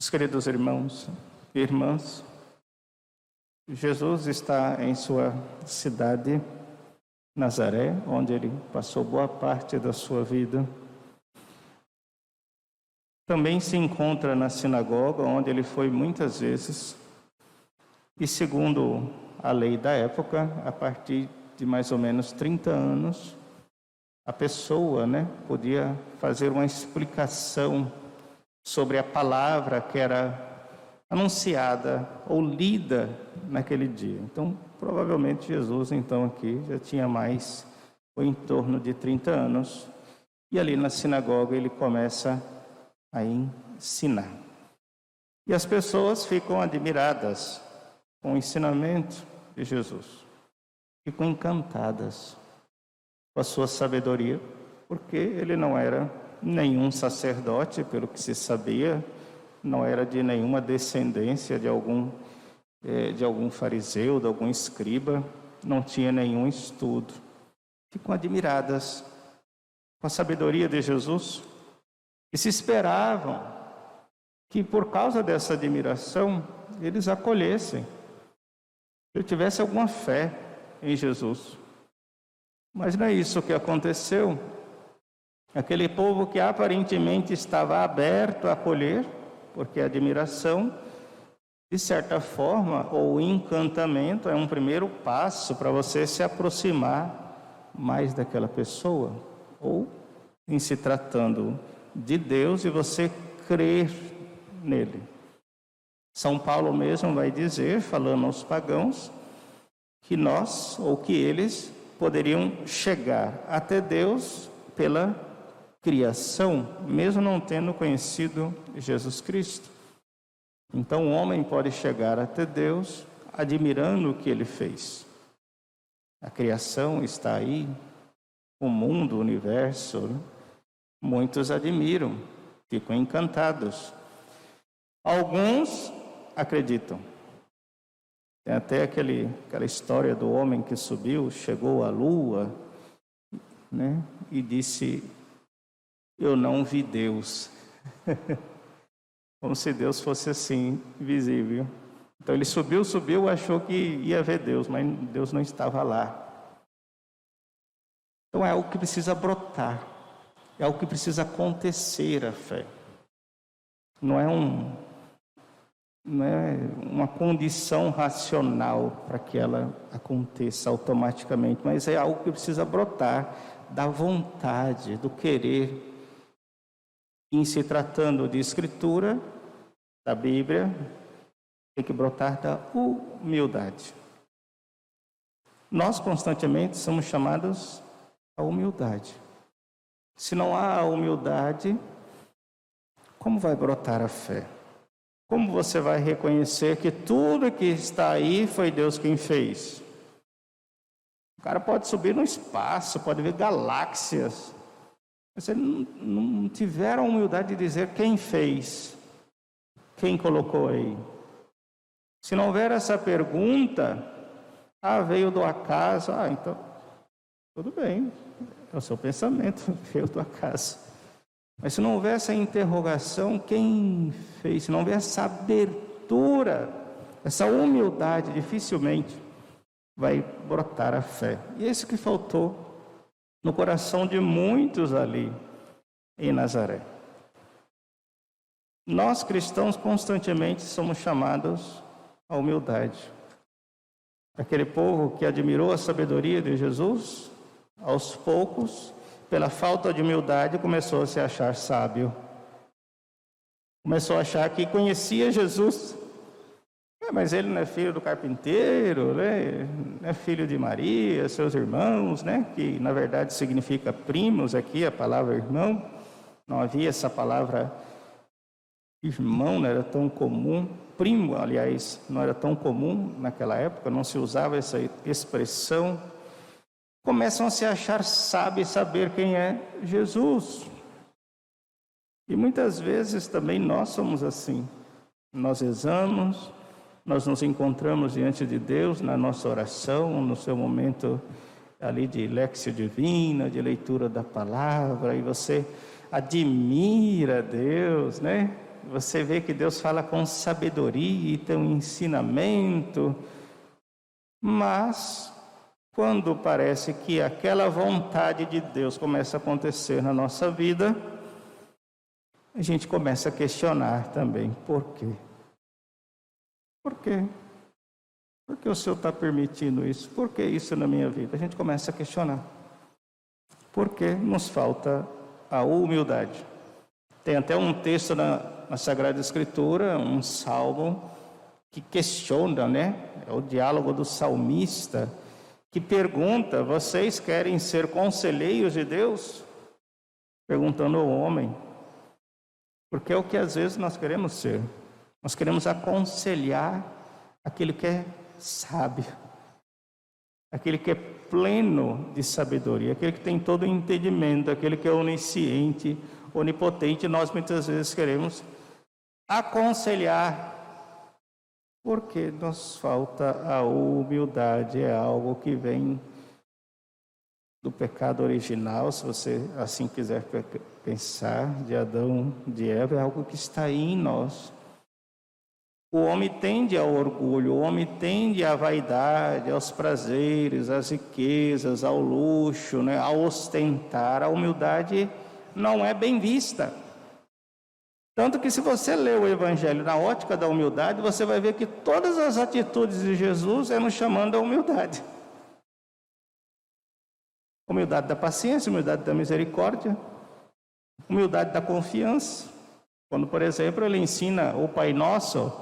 Meus queridos irmãos e irmãs, Jesus está em sua cidade, Nazaré, onde ele passou boa parte da sua vida. Também se encontra na sinagoga, onde ele foi muitas vezes. E segundo a lei da época, a partir de mais ou menos 30 anos, a pessoa, podia fazer uma explicação sobre a palavra que era anunciada ou lida naquele dia. Então, provavelmente Jesus, aqui já tinha mais ou em torno de 30 anos. E ali na sinagoga ele começa a ensinar. E as pessoas ficam admiradas com o ensinamento de Jesus. Ficam encantadas com a sua sabedoria, porque ele não era nenhum sacerdote, pelo que se sabia, não era de nenhuma descendência de algum fariseu, de algum escriba, não tinha nenhum estudo. Ficam admiradas com a sabedoria de Jesus e se esperavam que por causa dessa admiração eles acolhessem, que ele tivesse alguma fé em Jesus. Mas não é isso que aconteceu. Aquele povo que aparentemente estava aberto a acolher, porque a admiração, de certa forma, ou encantamento, é um primeiro passo para você se aproximar mais daquela pessoa, ou em se tratando de Deus e você crer nele. São Paulo mesmo vai dizer, falando aos pagãos, que nós, ou que eles, poderiam chegar até Deus pela criação, mesmo não tendo conhecido Jesus Cristo. Então o homem pode chegar até Deus admirando o que ele fez. A criação está aí, o mundo, o universo, muitos admiram, ficam encantados. Alguns acreditam. Tem até aquela história do homem que subiu, chegou à lua, e disse: eu não vi Deus. Como se Deus fosse assim, visível. Então ele subiu, achou que ia ver Deus, mas Deus não estava lá. Então é algo que precisa brotar, é algo que precisa acontecer, a fé. Não é uma condição racional para que ela aconteça automaticamente, mas é algo que precisa brotar da vontade, do querer. Em se tratando de escritura, da Bíblia, tem que brotar da humildade. Nós constantemente somos chamados à humildade. Se não há a humildade, como vai brotar a fé? Como você vai reconhecer que tudo que está aí foi Deus quem fez? O cara pode subir no espaço, pode ver galáxias. Você não tiver a humildade de dizer quem fez, quem colocou aí. Se não houver essa pergunta, veio do acaso, então, tudo bem, é o seu pensamento, veio do acaso. Mas se não houver essa interrogação, quem fez, se não houver essa abertura, essa humildade, dificilmente vai brotar a fé. E é isso que faltou no coração de muitos ali em Nazaré. Nós cristãos constantemente somos chamados à humildade. Aquele povo que admirou a sabedoria de Jesus, aos poucos, pela falta de humildade, começou a se achar sábio. Começou a achar que conhecia Jesus. Mas ele não é filho do carpinteiro, não é filho de Maria, seus irmãos, que na verdade significa primos aqui, a palavra irmão. Não havia essa palavra irmão, não era tão comum. Primo, aliás, não era tão comum naquela época, não se usava essa expressão. Começam a se achar sábios, saber quem é Jesus. E muitas vezes também nós somos assim. Nós rezamos, nós nos encontramos diante de Deus na nossa oração, no seu momento ali de léxio divina, de leitura da palavra, e você admira Deus, Você vê que Deus fala com sabedoria e tem um ensinamento, mas quando parece que aquela vontade de Deus começa a acontecer na nossa vida, a gente começa a questionar também, por quê? Por quê? Por que o Senhor está permitindo isso? Por que isso na minha vida? A gente começa a questionar. Porque nos falta a humildade. Tem até um texto na Sagrada Escritura, um salmo, que questiona, né? É o diálogo do salmista, que pergunta: vocês querem ser conselheiros de Deus? Perguntando ao homem. Porque é o que às vezes nós queremos ser. Nós queremos aconselhar aquele que é sábio, aquele que é pleno de sabedoria, aquele que tem todo o entendimento, aquele que é onisciente, onipotente. Nós muitas vezes queremos aconselhar, porque nos falta a humildade. É algo que vem do pecado original, se você assim quiser pensar, de Adão, de Eva, é algo que está aí em nós. O homem tende ao orgulho, o homem tende à vaidade, aos prazeres, às riquezas, ao luxo, né, ao ostentar. A humildade não é bem vista. Tanto que, se você ler o Evangelho na ótica da humildade, você vai ver que todas as atitudes de Jesus é nos chamando à humildade. Humildade da paciência, humildade da misericórdia, humildade da confiança. Quando, por exemplo, ele ensina o Pai Nosso,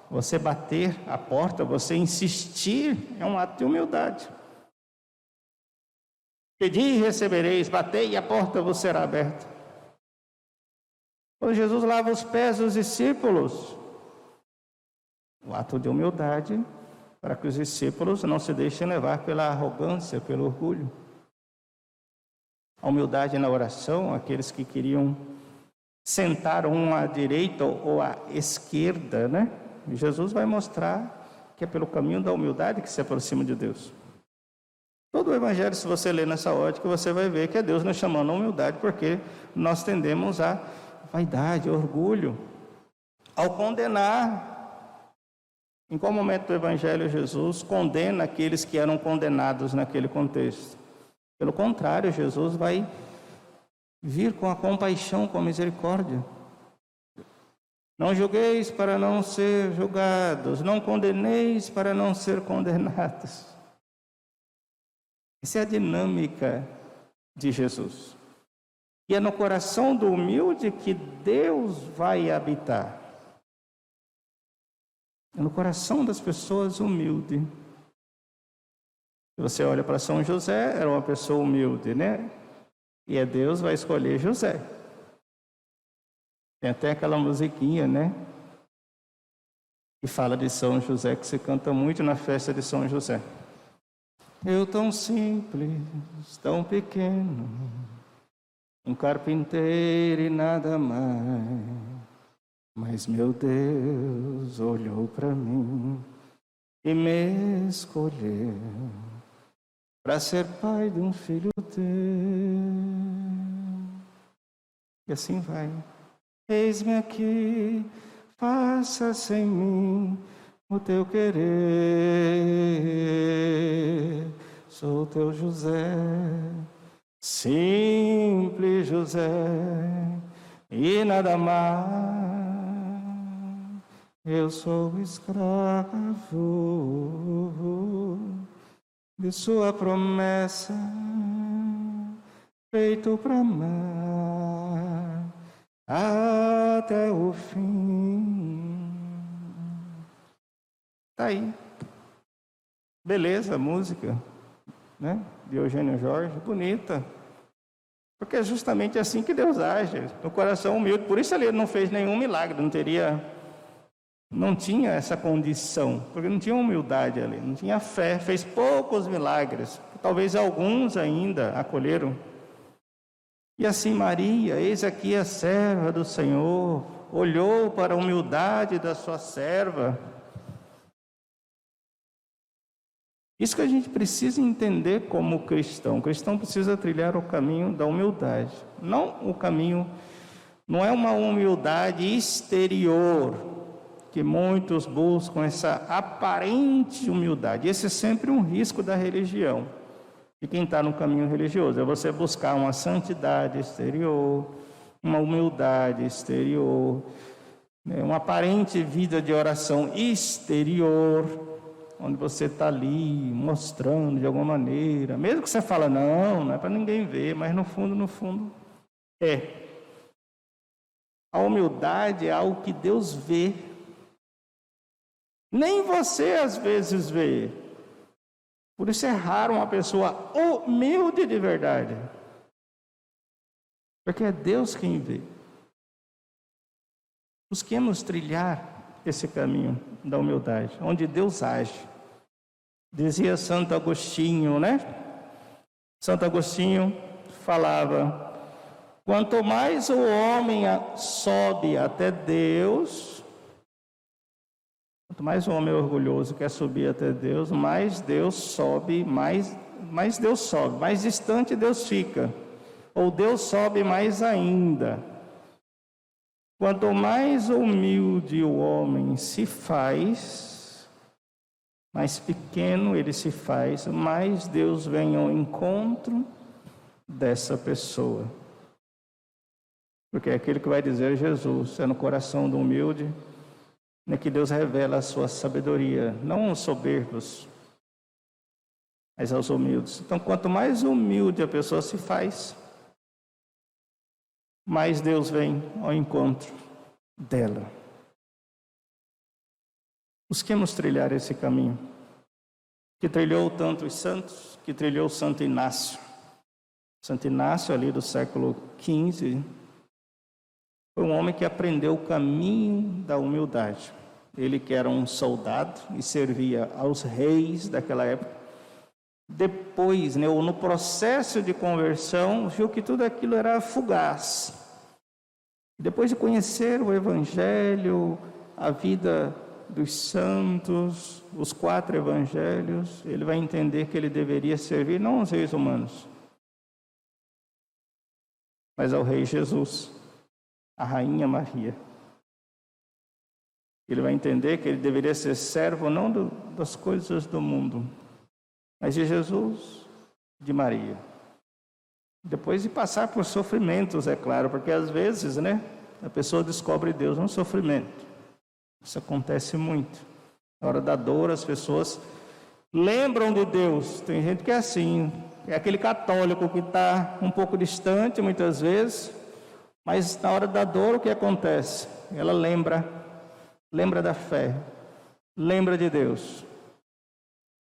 você bater a porta, você insistir, é um ato de humildade. Pedi e recebereis, batei e a porta vos será aberta. Quando Jesus lava os pés dos discípulos, o ato de humildade, para que os discípulos não se deixem levar pela arrogância, pelo orgulho. A humildade na oração, aqueles que queriam sentar um à direita ou à esquerda, né? Jesus vai mostrar que é pelo caminho da humildade que se aproxima de Deus. Todo o Evangelho, se você ler nessa ótica, você vai ver que é Deus nos chamando à humildade, porque nós tendemos a vaidade, orgulho, ao condenar. Em qual momento do Evangelho Jesus condena aqueles que eram condenados naquele contexto? Pelo contrário, Jesus vai vir com a compaixão, com a misericórdia. Não julgueis para não ser julgados, não condeneis para não ser condenados. Essa é a dinâmica de Jesus. E é no coração do humilde que Deus vai habitar. É no coração das pessoas humildes. Se você olha para São José, era uma pessoa humilde, né? E Deus vai escolher José. Tem até aquela musiquinha, né? Que fala de São José, que se canta muito na festa de São José. Eu tão simples, tão pequeno, um carpinteiro e nada mais. Mas meu Deus olhou para mim e me escolheu para ser pai de um filho teu. E assim vai. Eis-me aqui, faça-se em mim o teu querer. Sou teu José, simples José, e nada mais. Eu sou escravo de sua promessa, feito para amar até o fim. Tá aí. Beleza, a música, né? De Eugênio Jorge, bonita. Porque é justamente assim que Deus age, no coração humilde. Por isso ele não fez nenhum milagre, não tinha essa condição, porque não tinha humildade ali, não tinha fé, fez poucos milagres, talvez alguns ainda acolheram. E assim Maria, eis aqui a serva do Senhor, olhou para a humildade da sua serva. Isso que a gente precisa entender como cristão. O cristão precisa trilhar o caminho da humildade, não o caminho Não é uma humildade exterior, que muitos buscam essa aparente humildade. Esse é sempre um risco da religião, de quem está no caminho religioso, é você buscar uma santidade exterior, uma humildade exterior, uma aparente vida de oração exterior, onde você está ali mostrando de alguma maneira, mesmo que você fala, não é para ninguém ver, mas no fundo é. A humildade é algo que Deus vê. Nem você às vezes vê. Por isso é raro uma pessoa humilde de verdade. Porque é Deus quem vê. Busquemos trilhar esse caminho da humildade, onde Deus age. Dizia Santo Agostinho, né? Santo Agostinho falava: quanto mais o homem sobe até Deus, quanto mais o homem é orgulhoso quer subir até Deus, mais Deus sobe, mais Deus sobe, mais distante Deus fica, ou Deus sobe mais ainda. Quanto mais humilde o homem se faz, mais pequeno ele se faz, mais Deus vem ao encontro dessa pessoa. Porque é aquele que vai dizer Jesus, é no coração do humilde, que Deus revela a sua sabedoria, não aos soberbos, mas aos humildes. Então, quanto mais humilde a pessoa se faz, mais Deus vem ao encontro dela. Busquemos trilhar esse caminho, que trilhou tanto os santos, que trilhou Santo Inácio. Santo Inácio, ali do século XV, foi um homem que aprendeu o caminho da humildade. Ele que era um soldado e servia aos reis daquela época. Depois, no processo de conversão, viu que tudo aquilo era fugaz. Depois de conhecer o Evangelho, a vida dos santos, os 4 evangelhos, ele vai entender que ele deveria servir não aos reis humanos, mas ao Rei Jesus, a Rainha Maria. Ele vai entender que ele deveria ser servo não das coisas do mundo, mas de Jesus, de Maria. Depois de passar por sofrimentos, é claro, porque às vezes, a pessoa descobre Deus no sofrimento. Isso acontece muito. Na hora da dor, as pessoas lembram de Deus. Tem gente que é assim, é aquele católico que está um pouco distante, muitas vezes, mas na hora da dor, o que acontece? Ela lembra da fé, lembra de Deus.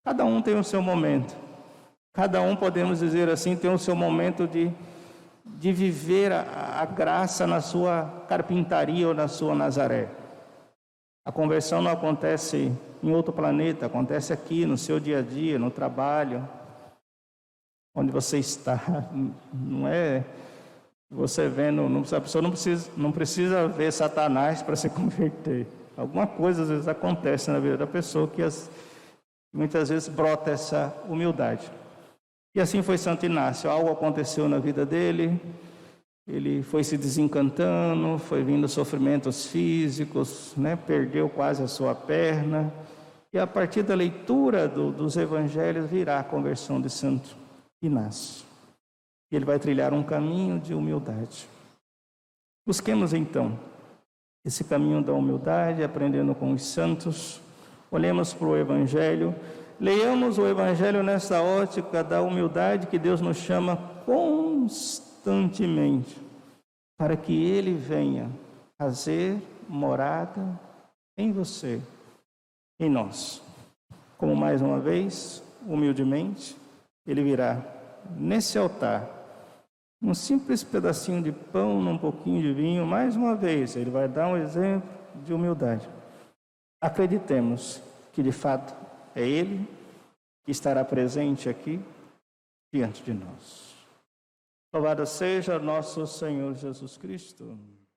Cada um tem o seu momento. Cada um, podemos dizer assim, tem o seu momento de viver a graça na sua carpintaria ou na sua Nazaré. A conversão não acontece em outro planeta, acontece aqui, no seu dia a dia, no trabalho, onde você está. Não é você vendo, a pessoa não precisa ver Satanás para se converter. Alguma coisa às vezes acontece na vida da pessoa que muitas vezes brota essa humildade. E assim foi Santo Inácio. Algo aconteceu na vida dele, ele foi se desencantando, foi vindo sofrimentos físicos, perdeu quase a sua perna, e a partir da leitura dos evangelhos virá a conversão de Santo Inácio. Ele vai trilhar um caminho de humildade. Busquemos então esse caminho da humildade, aprendendo com os santos. Olhemos para o evangelho. Leiamos o Evangelho nessa ótica da humildade que Deus nos chama constantemente, para que Ele venha fazer morada em você, em nós. Como mais uma vez, humildemente, Ele virá nesse altar, um simples pedacinho de pão, num pouquinho de vinho, mais uma vez, Ele vai dar um exemplo de humildade. Acreditemos que de fato é Ele que estará presente aqui diante de nós. Louvado seja nosso Senhor Jesus Cristo.